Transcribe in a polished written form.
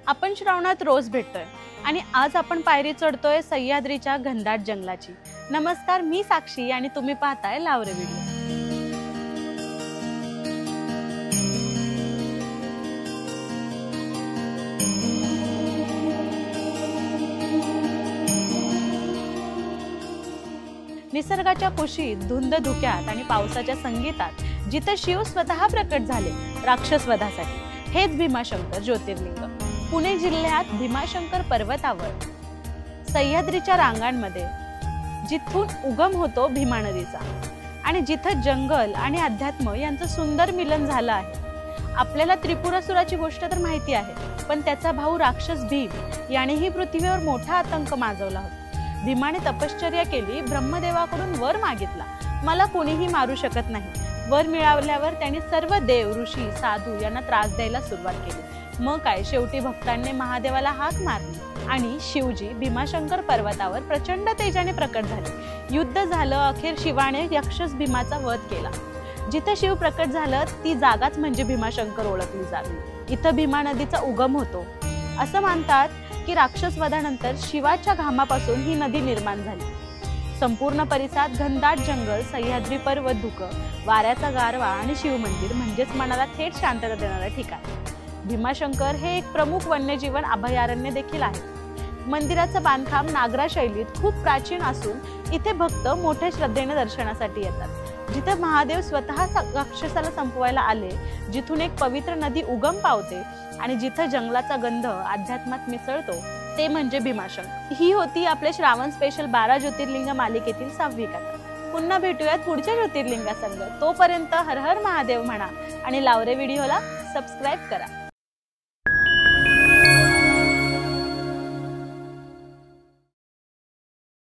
आपण श्रावणात रोज भेटतोय आणि आज आपण पायरी चढतोय सह्याद्रीच्या घनदाट जंगलाची। नमस्कार, मी साक्षी आणि तुम्ही पाहताय लावरे व्हिडिओ। निसर्गाच्या कुशीत, धुंद धुक्यात आणि पावसाच्या संगीतात जिथे शिव स्वतः प्रकट झाले राक्षसवधासाठी, हेच भीमाशंकर ज्योतिर्लिंग। पुणे जिल्ह्यात भीमाशंकर पर्वतावर सह्याद्रीच्या रांगांमध्ये जिथून उगम होतो भीमा नदीचा आणि जिथे जंगल आणि अध्यात्म यांचं सुंदर मिलन झालं आहे। आपल्याला त्रिपुरासुराची गोष्ट तर माहिती आहे, पण त्याचा भाऊ राक्षस भीम यानेही पृथ्वीवर मोठा आतंक माजवला होता। भीमाने तपश्चर्या केली, ब्रह्मदेवाकडून वर मागितला, मला कोणीही मारू शकत नाही। वर मिळाल्यावर त्यांनी सर्व देव, ऋषी, साधू यांना त्रास द्यायला सुरुवात केली। मग काय, शेवटी भक्तांनी महादेवाला हाक मारली आणि शिवजी भीमाशंकर पर्वतावर प्रचंड तेजाने प्रकट झाले। युद्ध झालं, अखेर शिवाने राक्षस भीमाचा वध केला। जिथे शिव प्रकट झालं ती जागाच म्हणजे भीमाशंकर ओळखली जाते। इथं भीमा नदीचा उगम होतो। असं मानतात की राक्षस वधानंतर शिवाच्या घामापासून ही नदी निर्माण झाली। संपूर्ण परिसरात घनदाट जंगल, सह्याद्री पर्वत, धुकं, वाऱ्याचा गारवा आणि शिव मंदिर म्हणजेच मनाला थेट शांतता देणारे ठिकाण। भीमाशंकर हे एक प्रमुख वन्यजीवन अभयारण्य देखील आहे। मंदिराचं बांधकाम नागरा शैलीत खूप प्राचीन असून इथे भक्त मोठ्या श्रद्धेने दर्शनासाठी येतात। जिथे महादेव स्वतः राक्षसाला संपवायला आले, जिथून एक पवित्र नदी उगम पावते आणि जिथे जंगलाचा गंध अध्यात्मात मिसळतो, ते म्हणजे भीमाशंकर। ही होती आपल्या श्रावण स्पेशल 12 ज्योतिर्लिंग मालिकेतील 6वी कथा। पुन्हा भेटूयात पुढच्या ज्योतिर्लिंगासंग। तोपर्यंत हर हर महादेव म्हणा आणि लावरे व्हिडिओला सबस्क्राइब करा।